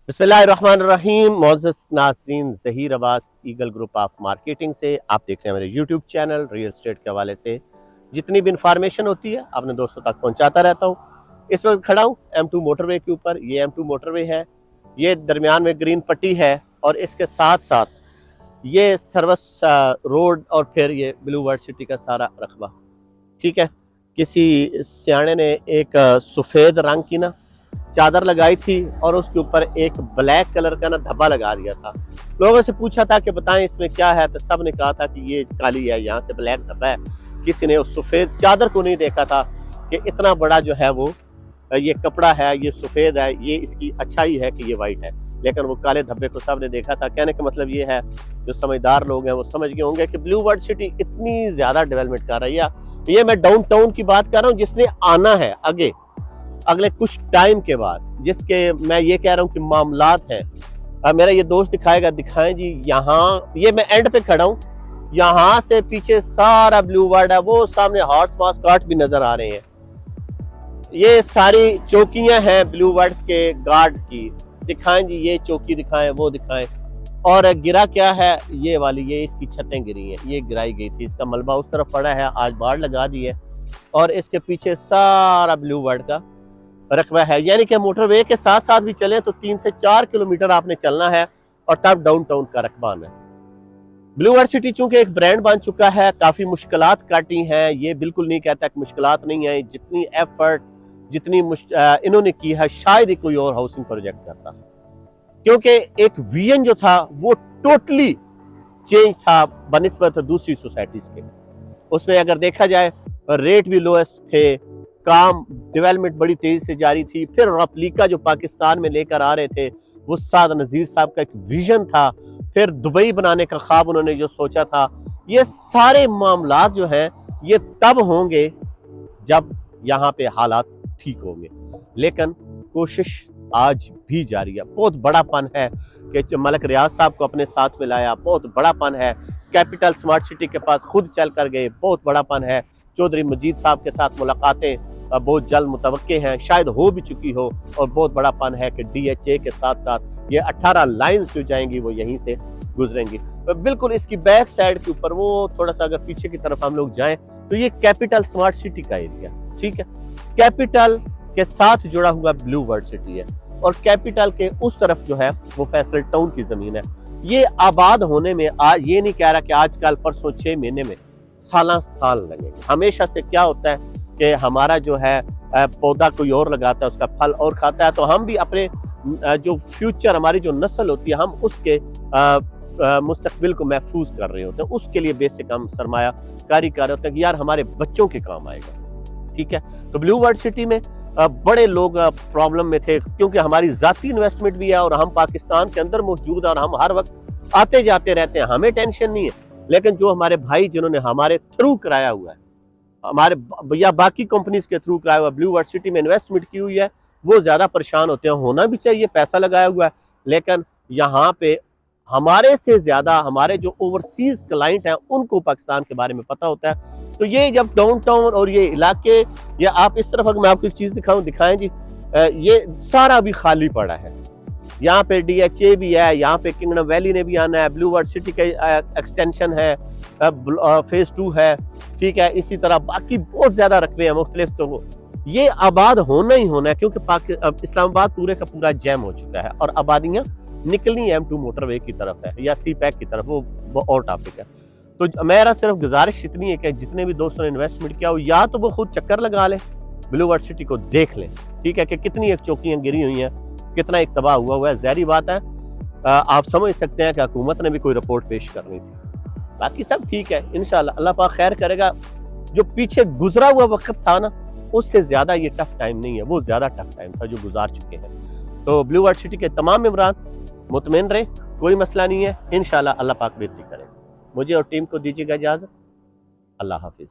बिस्मिल्लाहिर्रहमानिर्रहीम। मोअज़्ज़ज़ नाज़रीन, Zaheer Abbas eagle group of marketing से आप देख रहे हैं मेरे यूट्यूब चैनल रियल एस्टेट के हवाले से जितनी भी इंफॉर्मेशन होती है अपने दोस्तों तक पहुंचाता रहता हूं। इस वक्त खड़ा हूं M2 मोटरवे के ऊपर। ये M2 मोटरवे है, ये दरमियान में ग्रीन पट्टी है और इसके साथ साथ ये सर्विस रोड और फिर ये ब्लू वर्ल्ड सिटी का सारा रकबा। ठीक है, किसी सियाने ने एक सफ़ेद रंग की ना चादर लगाई थी और उसके ऊपर एक ब्लैक कलर का ना धब्बा लगा दिया था। लोगों से पूछा था कि बताएं इसमें क्या है, तो सब ने कहा था कि ये काली है, यहाँ से ब्लैक धब्बा है। किसी ने उस सफ़ेद चादर को नहीं देखा था कि इतना बड़ा जो है वो ये कपड़ा है, ये सफ़ेद है, ये इसकी अच्छाई है कि ये वाइट है, लेकिन वो काले धब्बे को सब ने देखा था। कहने का मतलब ये है, जो समझदार लोग हैं वो समझ गए होंगे कि ब्लू वर्ल्ड सिटी इतनी ज़्यादा डेवलपमेंट कर रही है। ये मैं डाउन टाउन की बात कर रहा हूँ जिसने आना है आगे अगले कुछ टाइम के बाद, जिसके मैं ये कह रहा हूँ कि मामलात हैं। मेरा ये दोस्त दिखाएगा, दिखाएं जी। यहाँ ये मैं एंड पे खड़ा हूँ, यहाँ से पीछे सारा ब्लू वर्ल्ड है, वो सामने हॉर्स मास्कॉट भी नजर आ रहे हैं। ये सारी चौकियां हैं ब्लू वर्ल्ड के गार्ड की। दिखाएं जी, ये चौकी दिखाएं, वो दिखाएं। और गिरा क्या है, ये वाली, ये इसकी छतें गिरी हैं, ये गिराई गई थी, इसका मलबा उस तरफ पड़ा है, आज बाढ़ लगा दी है। और इसके पीछे सारा ब्लू वर्ल्ड का रकबा है। यानी कि मोटरवे के साथ साथ भी चले तो 3 से 4 किलोमीटर आपने चलना है और तब डाउन टाउन का रकबा आना है। ब्लू वर्ल्ड सिटी चूंकि एक ब्रांड बन चुका है, काफी मुश्किलात काटी हैं, ये बिल्कुल नहीं कहता कि मुश्किलात नहीं है। जितनी एफर्ट, जितनी इन्होंने की है, शायद ही कोई और हाउसिंग प्रोजेक्ट करता, क्योंकि एक विजन जो था वो टोटली चेंज था बनिस्बत दूसरी सोसाइटीज के। उसमें अगर देखा जाए रेट भी लोएस्ट थे, काम डेवलपमेंट बड़ी तेजी से जारी थी। फिर रेप्लिका जो पाकिस्तान में लेकर आ रहे थे, वो साद नज़ीर साहब का एक विजन था। फिर दुबई बनाने का ख्वाब उन्होंने जो सोचा था, ये सारे मामलात जो हैं ये तब होंगे जब यहाँ पे हालात ठीक होंगे। लेकिन कोशिश आज भी जारी है। बहुत बड़ापन है कि मलक रियाज साहब को अपने साथ में लाया, बहुत बड़ापन है। कैपिटल स्मार्ट सिटी के पास खुद चल कर गए, बहुत बड़ापन है। चौधरी मजीद साहब के साथ मुलाकातें बहुत जल्द मुतवक्के हैं, शायद हो भी चुकी हो। और बहुत बड़ापन है कि DHA के साथ साथ ये 18 लाइन्स जो जाएंगी वो यहीं से गुजरेंगी। तो बिल्कुल इसकी बैक साइड के ऊपर, वो थोड़ा सा अगर पीछे की तरफ हम लोग जाएं तो ये कैपिटल स्मार्ट सिटी का एरिया, ठीक है। कैपिटल के साथ जुड़ा हुआ ब्लू वर्ल्ड सिटी है और कैपिटल के उस तरफ जो है वो फैसल टाउन की जमीन है। ये आबाद होने में ये नहीं कह रहा कि आज कल परसों 6 महीने में, साल साल लगेंगे। हमेशा से क्या होता है कि हमारा जो है पौधा कोई और लगाता है, उसका फल और खाता है, तो हम भी अपने जो फ्यूचर, हमारी जो नस्ल होती है, हम उसके मुस्तकबिल को महफूज कर रहे होते हैं। उसके लिए बेसिक हम सरमाया कारी कर रहे होते हैं कि यार हमारे बच्चों के काम आएगा, ठीक है। तो ब्लू वर्ल्ड सिटी में बड़े लोग प्रॉब्लम में थे, क्योंकि हमारी जाती इन्वेस्टमेंट भी है और हम पाकिस्तान के अंदर मौजूद है और हम हर वक्त आते जाते रहते हैं, हमें टेंशन नहीं है। लेकिन जो हमारे भाई जिन्होंने हमारे थ्रू कराया हुआ है, हमारे या बाकी कंपनीज के थ्रू कराया हुआ, ब्लू वर्ल्ड सिटी में इन्वेस्टमेंट की हुई है, वो ज्यादा परेशान होते हैं। होना भी चाहिए, पैसा लगाया हुआ है, लेकिन यहाँ पे हमारे से ज्यादा हमारे जो ओवरसीज क्लाइंट हैं उनको पाकिस्तान के बारे में पता होता है। तो ये जब डाउन टाउन और ये इलाके, या आप इस तरफ, अगर मैं आपको एक चीज दिखाऊं, दिखाएं जी। ये सारा भी खाली पड़ा है। यहाँ पे DHA भी है, यहाँ पे किंगडम वैली ने भी आना है, ब्लू वर्ल्ड सिटी का एक्सटेंशन है, फेज 2 है, ठीक है। इसी तरह बाकी बहुत ज्यादा रकबे हैं मुख्तलिफ। तो ये आबाद होना ही होना है, क्योंकि इस्लामाबाद पूरे का पूरा जैम हो चुका है और आबादियां निकलनी M2 मोटरवे की तरफ है या CPEC की तरफ, वो और टॉपिक है। तो मेरा सिर्फ गुजारिश इतनी है कि जितने भी दोस्तों ने इन्वेस्टमेंट किया हो, या तो वो खुद चक्कर लगा लें, ब्लू वर्ल्ड सिटी को देख लें, ठीक है, कि कितनी एक चौकियां गिरी हुई हैं, कितना एक तबाह हुआ है। जहरी बात है, आप समझ सकते हैं कि हुकूमत ने भी कोई रिपोर्ट पेश करनी थी। बाकी सब ठीक है, इंशाल्लाह अल्लाह पाक खैर करेगा। जो पीछे गुजरा हुआ वक्त था ना, उससे ज्यादा ये टफ टाइम नहीं है, वो ज्यादा टफ टाइम था जो गुजार चुके हैं। तो ब्लू वर्ल्ड सिटी के तमाम इमरान मुतमईन रहे, कोई मसला नहीं है, इंशाल्लाह अल्लाह पाक बेहतरी करेगा। मुझे और टीम को दीजिएगा इजाजत। अल्लाह हाफिज।